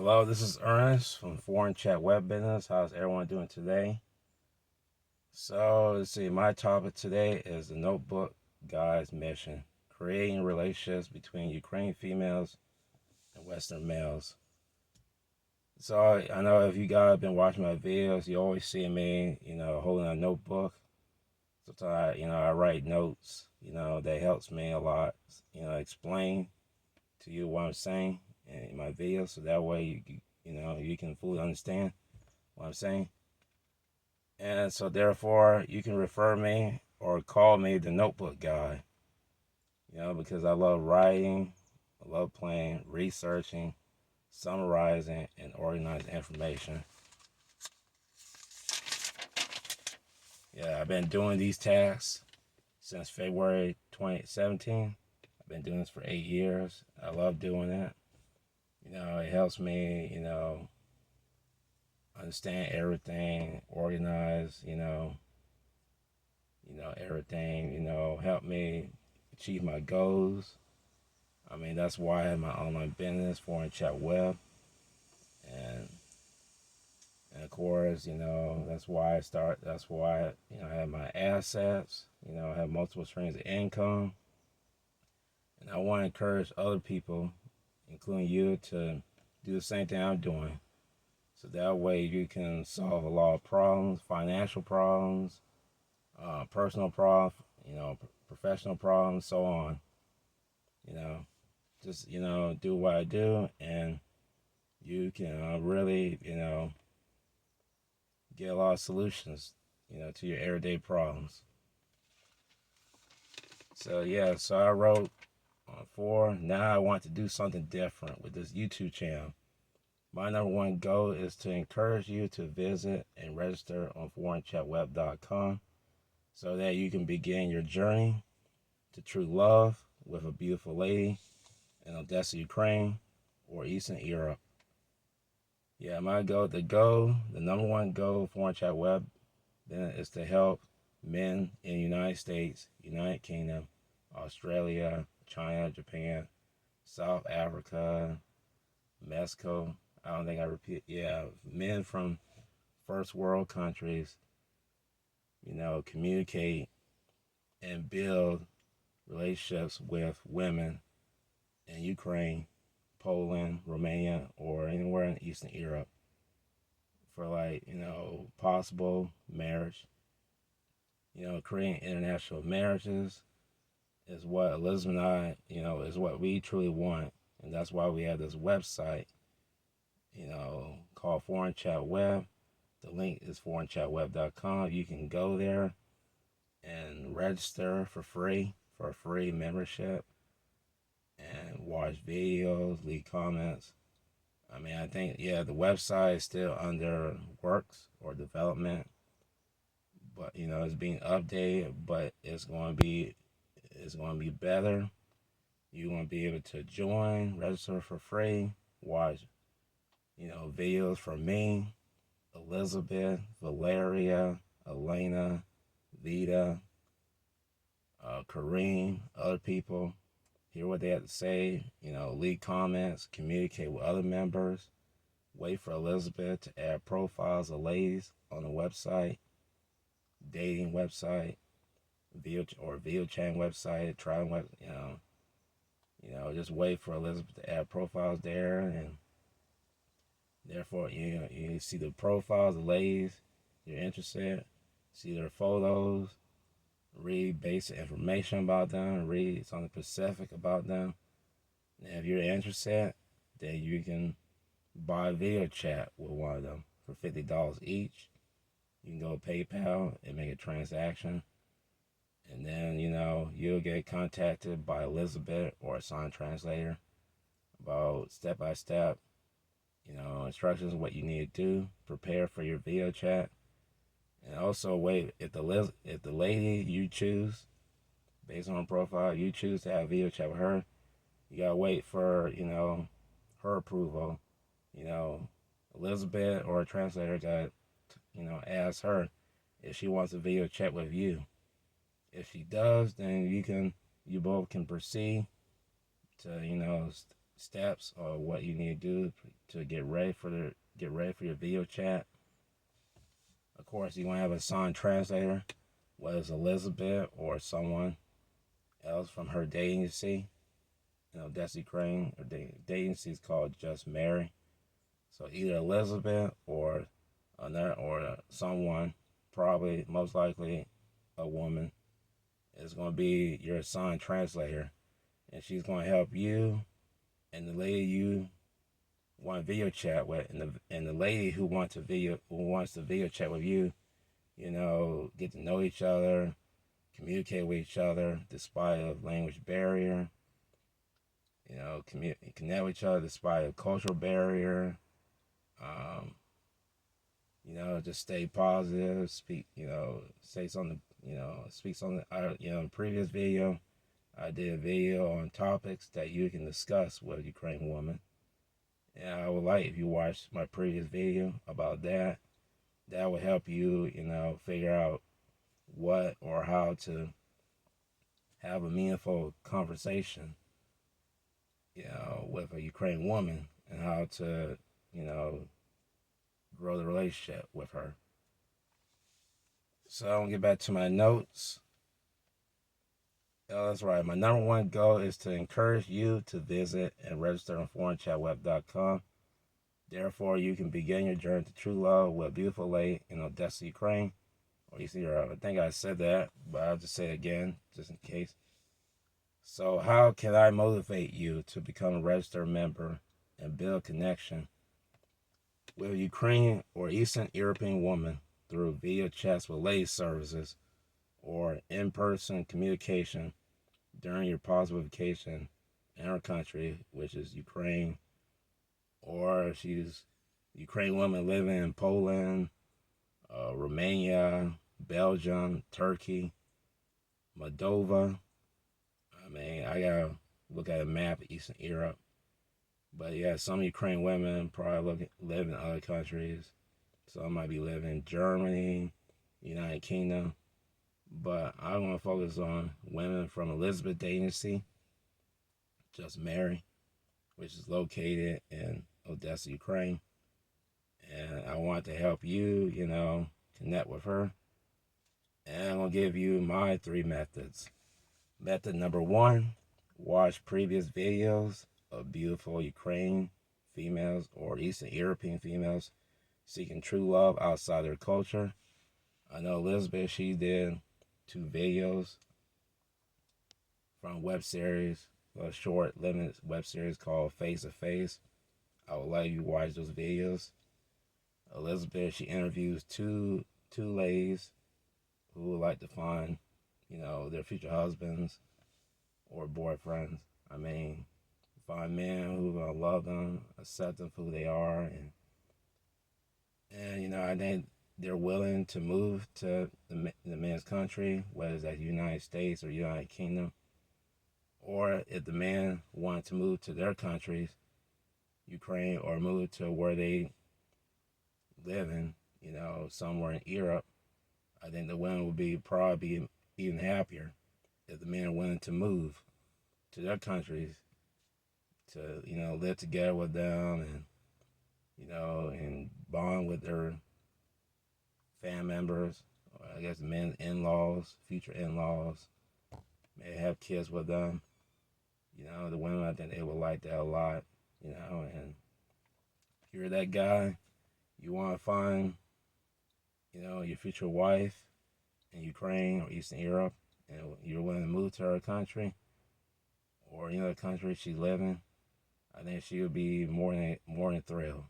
Hello, this is Ernest from Foreign Chat Web Business. How's everyone doing today? So, let's see, my topic today is the Notebook Guy's mission, creating relationships between Ukrainian females and Western males. So, I know if you guys have been watching my videos, you always see me, holding a notebook. Sometimes, I write notes, that helps me a lot, explain to you what I'm saying in my videos, so that way you can fully understand what I'm saying. And so therefore you can refer me or call me the notebook guy. Because I love writing, I love playing, researching, summarizing, and organizing information. Yeah, I've been doing these tasks since February 2017. I've been doing this for 8 years. I love doing it. It helps me, understand everything, organize, everything, help me achieve my goals. I mean, that's why I have my online business, Foreign Chat Web. And, and of course, that's why, I have my assets, I have multiple streams of income. And I want to encourage other people, including you, to do the same thing I'm doing. So that way you can solve a lot of problems, financial problems, personal problems, professional problems, so on. You know, just do what I do, and you can really get a lot of solutions to your everyday problems. So yeah, so I wrote on 4. Now I want to do something different with this YouTube channel. My number one goal is to encourage you to visit and register on foreignchatweb.com so that you can begin your journey to true love with a beautiful lady in Odessa, Ukraine, or Eastern Europe. Yeah, the number one goal of Foreign Chat Web then is to help men in the United States, United Kingdom, Australia, China, Japan, South Africa, Mexico. I don't think I repeat. Yeah, men from first world countries, communicate and build relationships with women in Ukraine, Poland, Romania, or anywhere in Eastern Europe for possible marriage. Creating international marriages is what Elizabeth and I, is what we truly want. And that's why we have this website, called Foreign Chat Web. The link is foreignchatweb.com. You can go there and register for free for a free membership and watch videos, leave comments. I mean, I think, the website is still under works or development, but it's being updated, but it's going to be better. You're going to be able to join, register for free, watch videos from me, Elizabeth, Valeria, Elena, Vita, Kareem, other people. Hear what they have to say, leave comments, communicate with other members. Wait for Elizabeth to add profiles of ladies on the website, dating website, video chat website, trying web, just wait for Elizabeth to add profiles there, and therefore you see the profiles of ladies you're interested, see their photos, read basic information about them, read something specific about them. And if you're interested, then you can buy a video chat with one of them for $50 each. You can go to PayPal and make a transaction. And then, you'll get contacted by Elizabeth or a sign translator about step by step, instructions, what you need to do, prepare for your video chat. And also wait, if the lady you choose, based on her profile, you choose to have a video chat with her, you gotta wait for, her approval. Elizabeth or a translator got, ask her if she wants a video chat with you. If she does, then you both can proceed to, steps or what you need to do to get ready for your video chat. Of course, you want to have a signed translator, whether it's Elizabeth or someone else from her dating agency. That's Ukraine. Her dating agency is called Just Marry. So either Elizabeth or another or someone, probably most likely a woman, is going to be your assigned translator, and she's going to help you and the lady you want video chat with, and the lady who wants to video chat with you, get to know each other, communicate with each other despite a language barrier, connect with each other despite a cultural barrier. Um, just stay positive, say something, speak something. In the previous video, I did a video on topics that you can discuss with a Ukrainian woman. And I would like if you watch my previous video about that. That would help you, figure out what or how to have a meaningful conversation, with a Ukrainian woman, and how to, grow the relationship with her. So I'm gonna get back to my notes. That's right. My number one goal is to encourage you to visit and register on foreignChatWeb.com. Therefore, you can begin your journey to true love with a beautiful lady in Odessa, Ukraine, or Eastern Europe. I think I said that, but I'll just say it again, just in case. So, how can I motivate you to become a registered member and build a connection with a Ukrainian or Eastern European woman through video chats with lady services or in-person communication during your possible vacation in her country, which is Ukraine, or she's a Ukrainian woman living in Poland, Romania, Belgium, Turkey, Moldova. I gotta look at a map of Eastern Europe. But yeah, some Ukrainian women probably live in other countries. Some might be living in Germany, United Kingdom. But I want to focus on women from Elizabeth Agency, Just Marry, which is located in Odessa, Ukraine. And I want to help you, connect with her. And I'm going to give you my 3 methods. Method number 1, watch previous videos of beautiful Ukrainian females or Eastern European females seeking true love outside their culture. I know Elizabeth, she did 2 videos from a web series, a short, limited web series called Face to Face. I would like you to watch those videos. Elizabeth, she interviews two ladies who would like to find, their future husbands or boyfriends. Find men who are gonna love them, accept them for who they are, and I think they're willing to move to the man's country, whether it's at the United States or United Kingdom, or if the man wanted to move to their countries, Ukraine, or move to where they live in, somewhere in Europe, I think the women would probably be even happier if the men are willing to move to their countries to, live together with them and bond with their family members, or I guess men's in-laws, future in-laws, may have kids with them. The women, I think they would like that a lot, and if you're that guy, you want to find, your future wife in Ukraine or Eastern Europe, and you're willing to move to her country or the country she's living, I think she would be more than thrilled.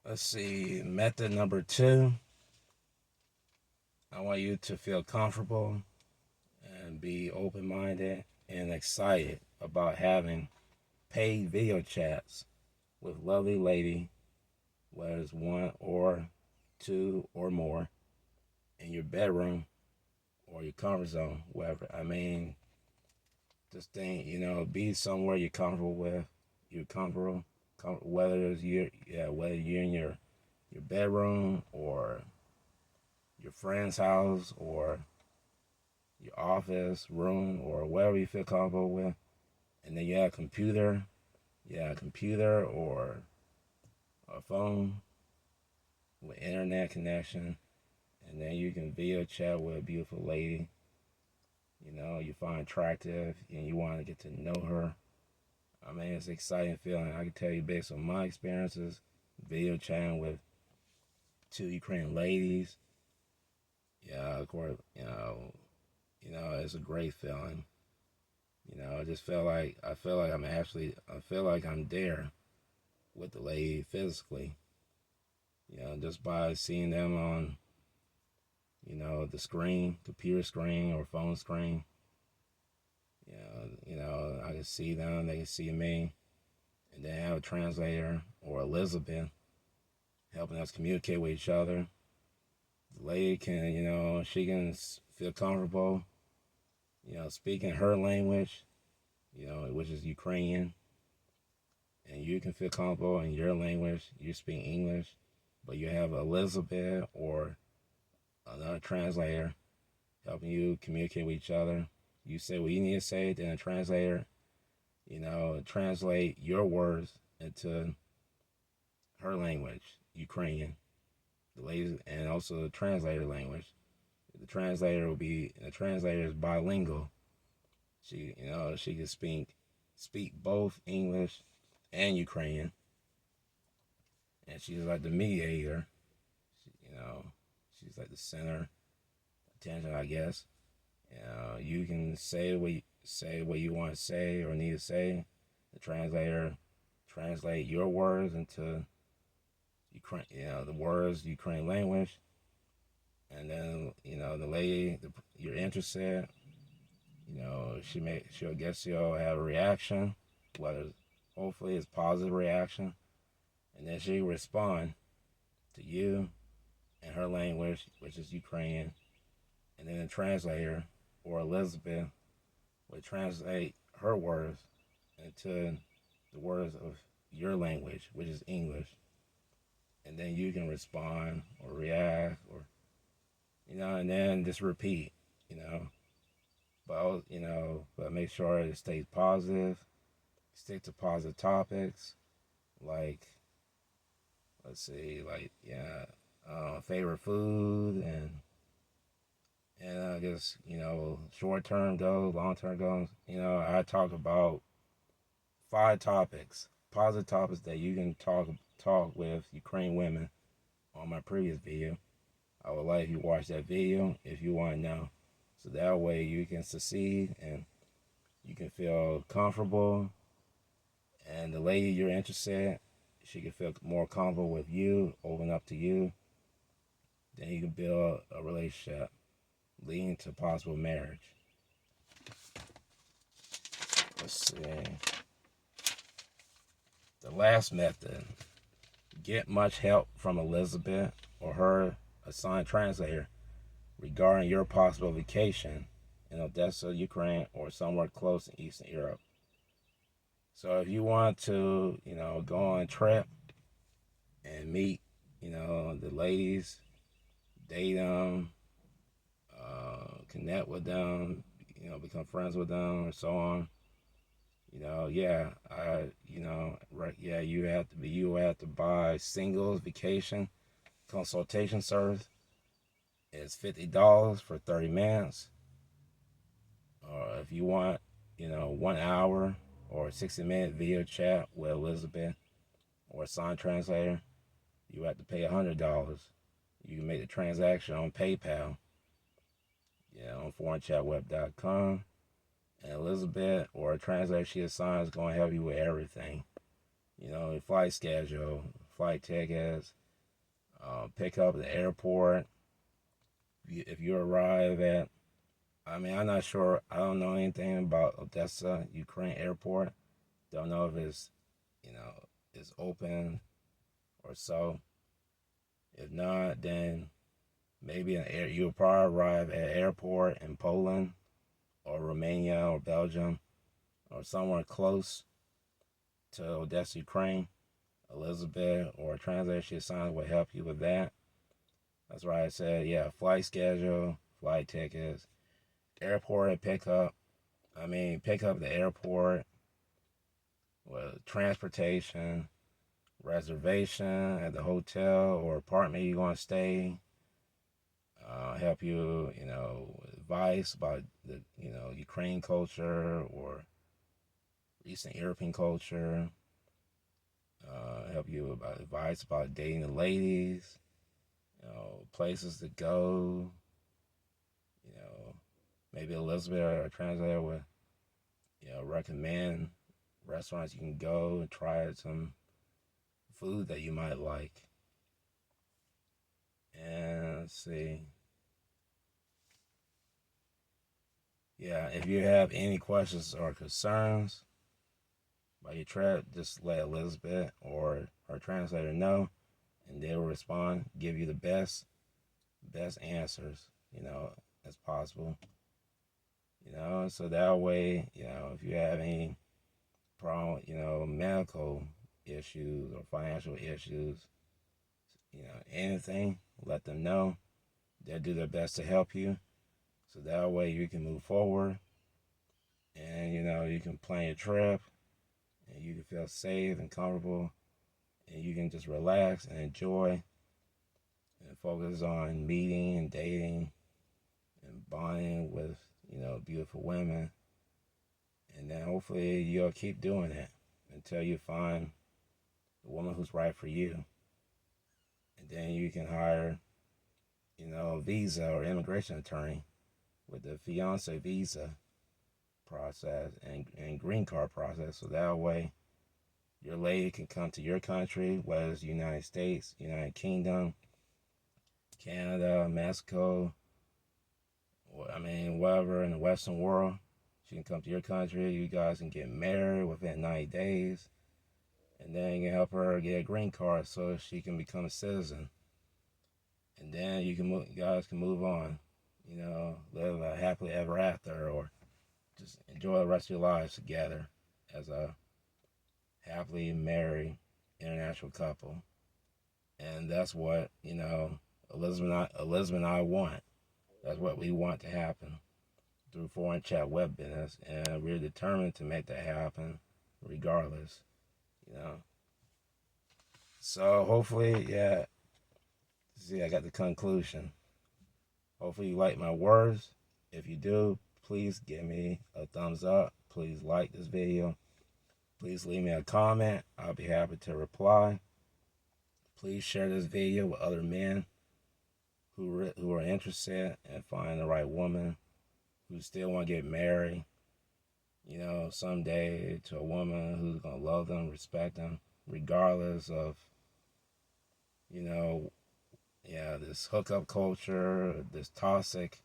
Let's see, method number 2. I want you to feel comfortable and be open-minded and excited about having paid video chats with lovely lady, whether it's 1 or 2 or more, in your bedroom or your comfort zone, wherever. Just think, be somewhere you're comfortable with. You're comfortable, whether you're in your bedroom or your friend's house or your office room or wherever you feel comfortable with. And then you have a computer or a phone with internet connection, and then you can video chat with a beautiful lady, you find attractive and you want to get to know her. I mean, it's an exciting feeling. I can tell you based on my experiences, video chatting with two Ukrainian ladies. Yeah, of course, it's a great feeling. I just I feel like I'm there with the lady physically. Just by seeing them on, the screen, computer screen or phone screen. I can see them, they can see me, and then have a translator or Elizabeth helping us communicate with each other. The lady can, she can feel comfortable, speaking her language, which is Ukrainian, and you can feel comfortable in your language. You speak English, but you have Elizabeth or another translator helping you communicate with each other. You say what you need to say, then a translator, translate your words into her language, Ukrainian. The lady, and also the translator language. The translator is bilingual. She can speak both English and Ukrainian, and she's like the mediator. She's like the center attention, I guess. You can say what you want to say or need to say. The translator translate your words into the words Ukrainian language, and then the lady you're interested, she'll have a reaction, whether hopefully it's positive reaction, and then she respond to you in her language, which is Ukrainian, and then the translator or Elizabeth would translate her words into the words of your language, which is English, and then you can respond or react or and then just repeat, but make sure it stays positive. Stick to positive topics, like let's see, favorite food and I guess short term goals, long term goals. I talk about 5 topics, positive topics that you can talk with Ukrainian women on my previous video. I would like you to watch that video if you want to know, so that way you can succeed and you can feel comfortable, and the lady you're interested in, she can feel more comfortable with you, open up to you. Then you can build a relationship leading to possible marriage. Let's see. The last method, get much help from Elizabeth or her assigned translator regarding your possible vacation in Odessa, Ukraine, or somewhere close in Eastern Europe. So if you want to, go on a trip and meet, the ladies, date them, connect with them, become friends with them, or so on. You have to buy singles vacation consultation service. It's $50 for 30 minutes. Or if you want, 1 hour or 60-minute video chat with Elizabeth or a sign translator, you have to pay $100. You can make the transaction on PayPal, on foreignchatweb.com. And Elizabeth or a translator she assigns is going to help you with everything. Flight schedule, flight tickets, pick up at the airport. If you arrive at, I'm not sure, I don't know anything about Odessa, Ukraine airport. Don't know if it's, it's open or so. If not, then maybe you'll probably arrive at an airport in Poland or Romania or Belgium or somewhere close to Odessa, Ukraine. Elizabeth or a translator she assigns will help you with that. That's why I said, flight schedule, flight tickets, airport pickup. Pick up the airport. with transportation, reservation at the hotel or apartment you're going to stay. Help you, advice about the, Ukraine culture or Eastern European culture. Help you about advice about dating the ladies, places to go. You know, maybe Elizabeth or a translator would, recommend restaurants you can go and try some food that you might like. And let's see. Yeah, if you have any questions or concerns about your trip, just let Elizabeth or her translator know, and they will respond, give you the best answers, as possible. So that way, if you have any problem, medical issues or financial issues, anything, let them know. They'll do their best to help you. So that way you can move forward and, you can plan your trip and you can feel safe and comfortable and you can just relax and enjoy and focus on meeting and dating and bonding with, beautiful women. And then hopefully you'll keep doing it until you find the woman who's right for you. And then you can hire, a visa or immigration attorney with the fiance visa process and green card process. So that way your lady can come to your country, whether it's the United States, United Kingdom, Canada, Mexico, wherever in the Western world. She can come to your country. You guys can get married within 90 days. And then you can help her get a green card so she can become a citizen. And then you guys can move on. Live a happily ever after, or just enjoy the rest of your lives together as a happily married international couple. And that's what, Elizabeth and I want. That's what we want to happen through Foreign Chat Web Business, and we're determined to make that happen regardless, So hopefully, yeah, see, I got the conclusion. Hopefully you like my words. If you do, please give me a thumbs up. Please like this video. Please leave me a comment. I'll be happy to reply. Please share this video with other men who are interested in finding the right woman, who still want to get married, someday to a woman who's going to love them, respect them, regardless of, this hookup culture, this toxic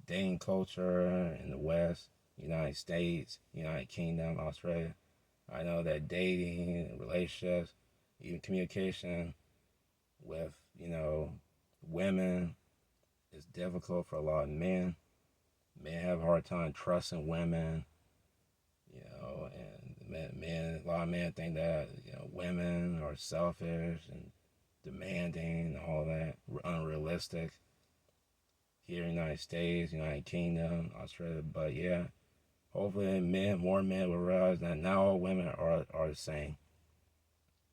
dating culture in the West, United States, United Kingdom, Australia. I know that dating, relationships, even communication with, women is difficult for a lot of men. Men have a hard time trusting women, and a lot of men think that, women are selfish and demanding and all that, unrealistic here in the United States, United Kingdom, Australia. But yeah, hopefully more men will realize that not all women are the same.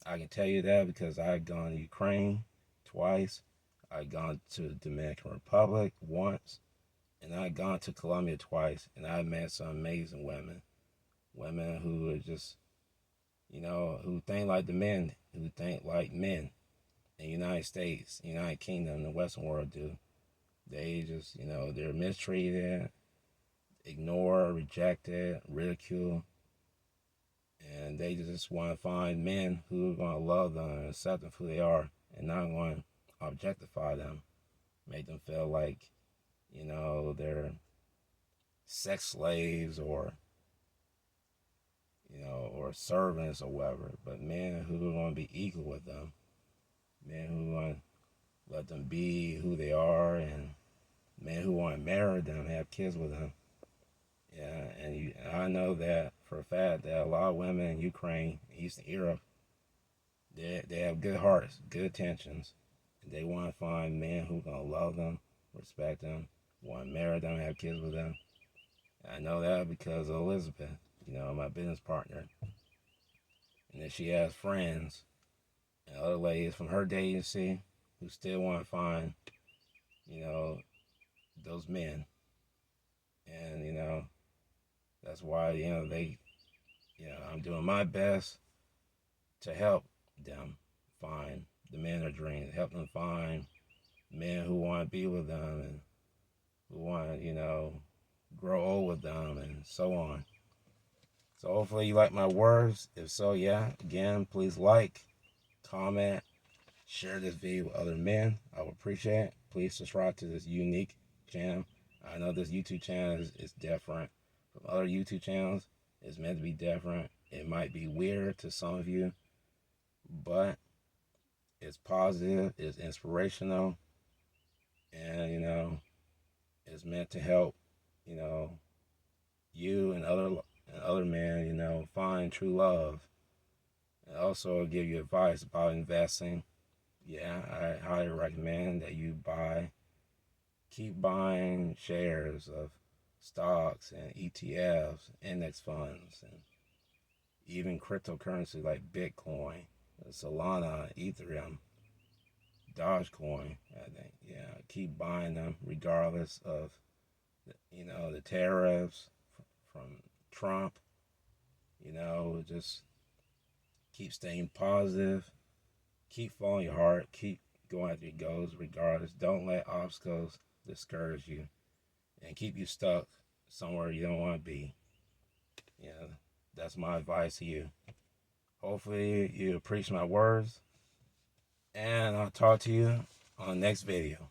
I can tell you that because I've gone to Ukraine twice, I've gone to the Dominican Republic once, and I've gone to Colombia twice, and I've met some amazing women. Women who are just, who think like the men, who think like men in the United States, United Kingdom, the Western world do. They just, they're mistreated, ignored, rejected, ridiculed, and they just want to find men who are going to love them and accept them for who they are and not going to objectify them, make them feel like, they're sex slaves or or servants or whatever, but men who are going to be equal with them, men who want to let them be who they are, and men who want to marry them, have kids with them. Yeah, and I know that for a fact that a lot of women in Ukraine, Eastern Europe, they have good hearts, good intentions. They want to find men who are going to love them, respect them, want to marry them, have kids with them. I know that because of Elizabeth, my business partner. And if she has friends and other ladies from her agency who still want to find, those men. And, that's why, I'm doing my best to help them find the men of dreams, help them find men who want to be with them and who want to, grow old with them and so on. So hopefully you like my words. If so, yeah, again, please like, comment, share this video with other men. I would appreciate it. Please subscribe to this unique channel. I know this YouTube channel is different from other YouTube channels. It's meant to be different. It might be weird to some of you, but it's positive, it's inspirational, and it's meant to help, you and other men, find true love. And also give you advice about investing. Yeah, I highly recommend that you keep buying shares of stocks and ETFs, index funds, and even cryptocurrency like Bitcoin, Solana, Ethereum, Dogecoin. I think, yeah, keep buying them regardless of, the tariffs from Trump. Just keep staying positive, keep following your heart, keep going after your goals regardless. Don't let obstacles discourage you and keep you stuck somewhere you don't want to be. That's my advice to you. Hopefully you appreciate my words, and I'll talk to you on the next video.